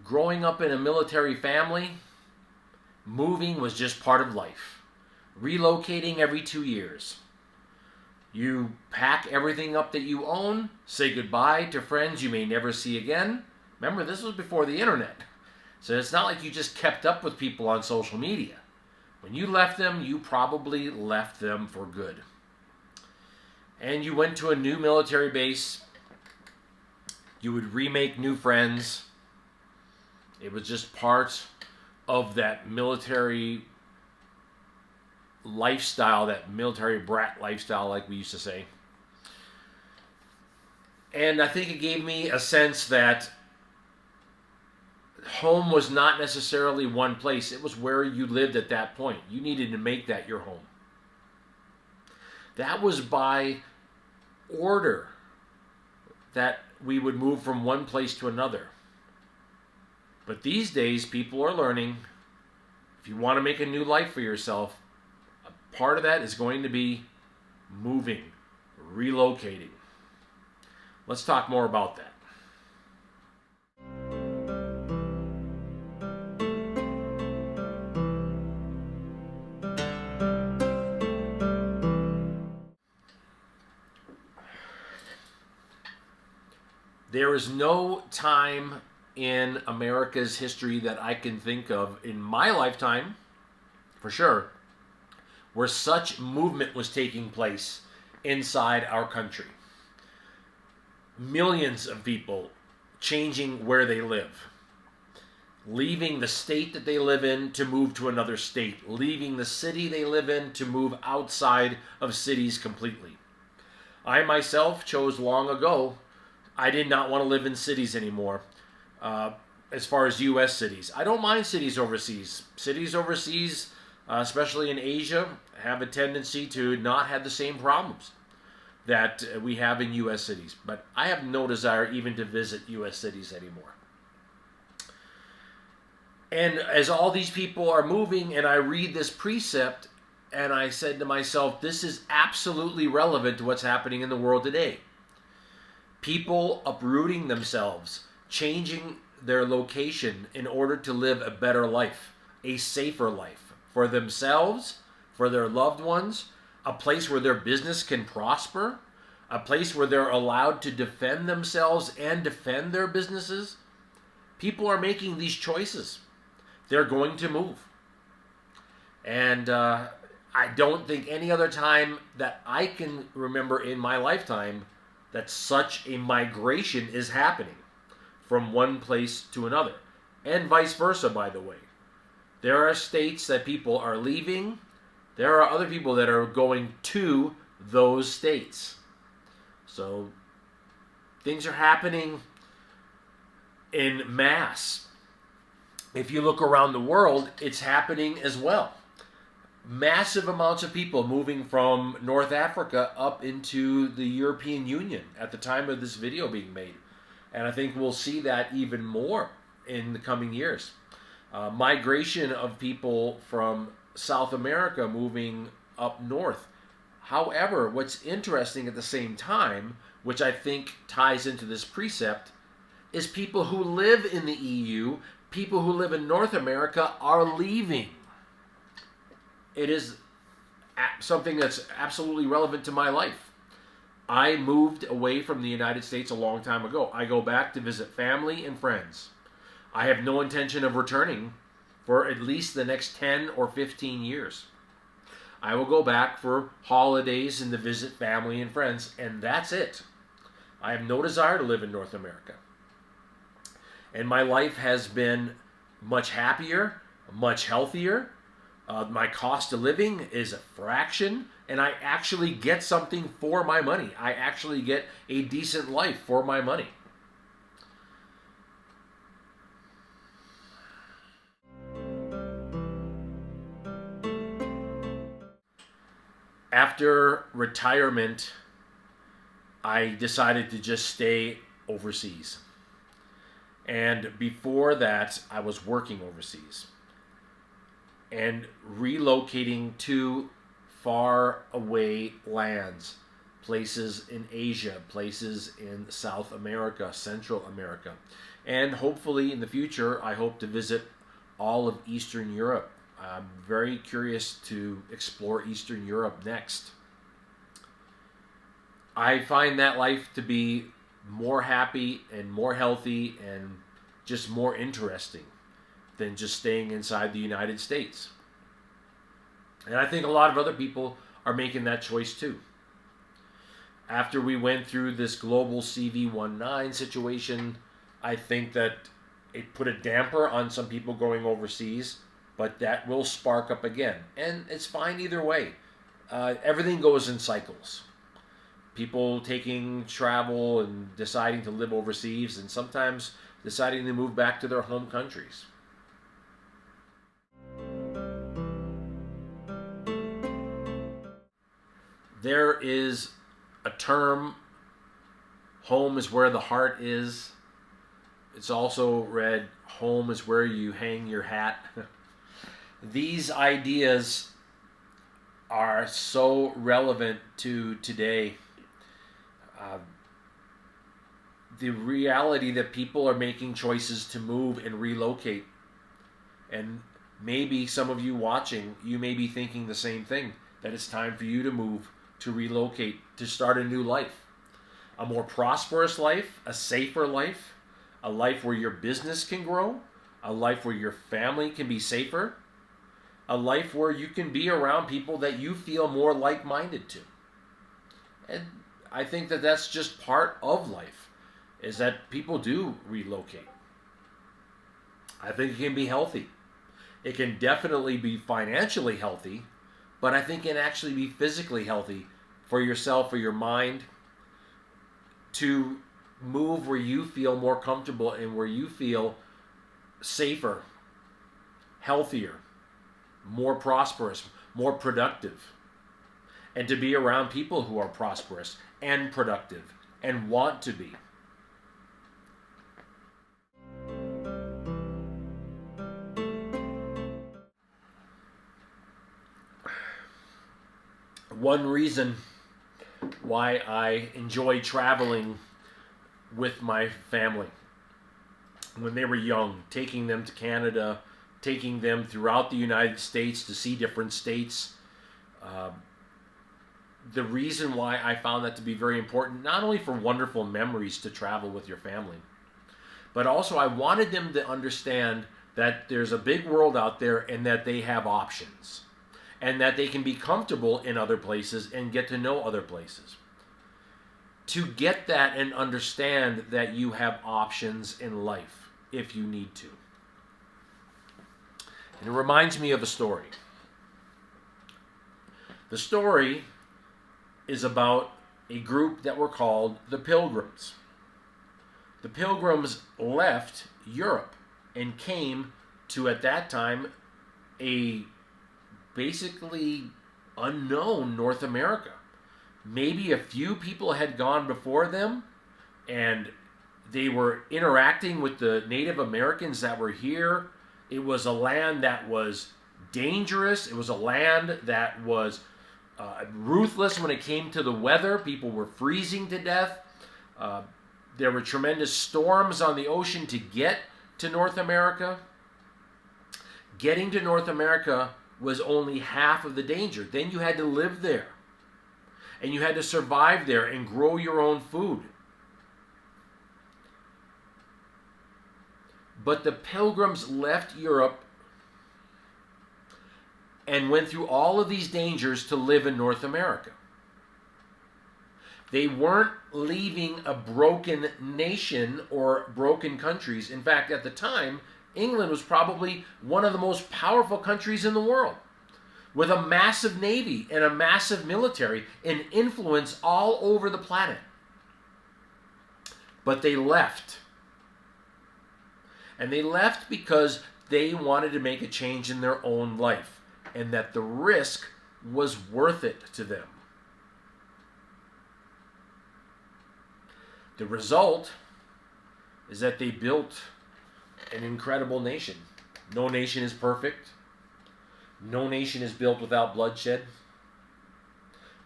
Growing up in a military family, moving was just part of life. Relocating every 2 years. You pack everything up that you own, say goodbye to friends you may never see again. Remember, this was before the internet. So it's not like you just kept up with people on social media. When you left them, you probably left them for good. And you went to a new military base. You would remake new friends. It was just part of that military lifestyle, that military brat lifestyle, like we used to say. And I think it gave me a sense that home was not necessarily one place. It was where you lived at that point. You needed to make that your home. That was by order that we would move from one place to another. But these days, people are learning, if you want to make a new life for yourself, a part of that is going to be moving, relocating. Let's talk more about that. There is no time in America's history that I can think of in my lifetime, for sure, where such movement was taking place inside our country. Millions of people changing where they live, leaving the state that they live in to move to another state, leaving the city they live in to move outside of cities completely. I myself chose long ago, I did not want to live in cities anymore. As far as U.S. cities, I don't mind cities overseas. Cities overseas, especially in Asia, have a tendency to not have the same problems that we have in U.S. cities. But I have no desire even to visit U.S. cities anymore. And as all these people are moving, and I read this precept, and I said to myself, this is absolutely relevant to what's happening in the world today. People uprooting themselves, changing their location in order to live a better life, a safer life for themselves, for their loved ones, a place where their business can prosper, a place where they're allowed to defend themselves and defend their businesses. People are making these choices. They're going to move. And I don't think any other time that I can remember in my lifetime that such a migration is happening from one place to another. And vice versa, by the way. There are states that people are leaving. There are other people that are going to those states. So things are happening in mass. If you look around the world, it's happening as well. Massive amounts of people moving from North Africa up into the European Union at the time of this video being made. And I think we'll see that even more in the coming years. Migration of people from South America moving up north. However, what's interesting at the same time, which I think ties into this precept, is people who live in the EU, people who live in North America are leaving. It is something that's absolutely relevant to my life. I moved away from the United States a long time ago. I go back to visit family and friends. I have no intention of returning for at least the next 10 or 15 years. I will go back for holidays and to visit family and friends, and that's it. I have no desire to live in North America. And my life has been much happier, much healthier. My cost of living is a fraction, and I actually get something for my money. I actually get a decent life for my money. After retirement, I decided to just stay overseas. And before that, I was working overseas and relocating to far away lands, places in Asia, places in South America, Central America. And hopefully in the future, I hope to visit all of Eastern Europe. I'm very curious to explore Eastern Europe next. I find that life to be more happy and more healthy and just more interesting than just staying inside the United States. And I think a lot of other people are making that choice too. After we went through this global CV-19 situation, I think that it put a damper on some people going overseas, but that will spark up again. And it's fine either way. Everything goes in cycles. People taking travel and deciding to live overseas, and sometimes deciding to move back to their home countries. There is a term, home is where the heart is. It's also read, home is where you hang your hat. These ideas are so relevant to today. The reality that people are making choices to move and relocate. And maybe some of you watching, you may be thinking the same thing, that it's time for you to move, to relocate, to start a new life. A more prosperous life, a safer life, a life where your business can grow, a life where your family can be safer, a life where you can be around people that you feel more like-minded to. And I think that that's just part of life, is that people do relocate. I think it can be healthy. It can definitely be financially healthy, but I think it can actually be physically healthy for yourself, for your mind, to move where you feel more comfortable and where you feel safer, healthier, more prosperous, more productive, and to be around people who are prosperous and productive and want to be. One reason why I enjoy traveling with my family when they were young, taking them to Canada, taking them throughout the United States to see different states. The reason why I found that to be very important, not only for wonderful memories to travel with your family, but also I wanted them to understand that there's a big world out there and that they have options, and that they can be comfortable in other places and get to know other places. To get that and understand that you have options in life if you need to. And it reminds me of a story. The story is about a group that were called the Pilgrims. The Pilgrims left Europe and came to, at that time, a basically unknown North America. Maybe a few people had gone before them, and they were interacting with the Native Americans that were here. It was a land that was dangerous. It was a land that was ruthless when it came to the weather. People were freezing to death. There were tremendous storms on the ocean to get to North America. Getting to North America was only half of the danger. Then you had to live there. And you had to survive there and grow your own food. But the Pilgrims left Europe and went through all of these dangers to live in North America. They weren't leaving a broken nation or broken countries. In fact, at the time, England was probably one of the most powerful countries in the world, with a massive navy and a massive military and influence all over the planet. But they left. And they left because they wanted to make a change in their own life, and that the risk was worth it to them. The result is that they built an incredible nation. No nation is perfect. No nation is built without bloodshed.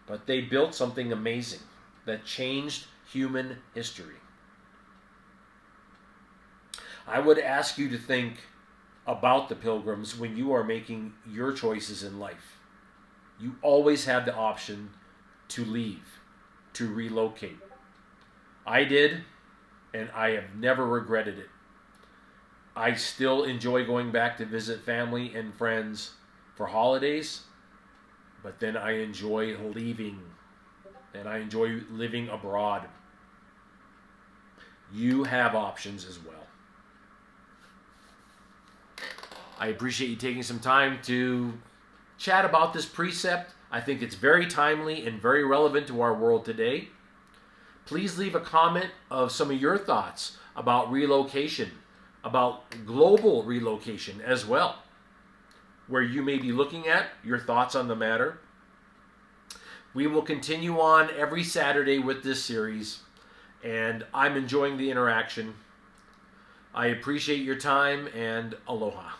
But they built something amazing that changed human history. I would ask you to think about the pilgrims when you are making your choices in life. You always have the option to leave, to relocate. I did, and I have never regretted it. I still enjoy going back to visit family and friends for holidays, but then I enjoy leaving, and I enjoy living abroad. You have options as well. I appreciate you taking some time to chat about this precept. I think it's very timely and very relevant to our world today. Please leave a comment of some of your thoughts about relocation, about global relocation as well, where you may be looking at your thoughts on the matter. We will continue on every Saturday with this series, and I'm enjoying the interaction. I appreciate your time, and aloha.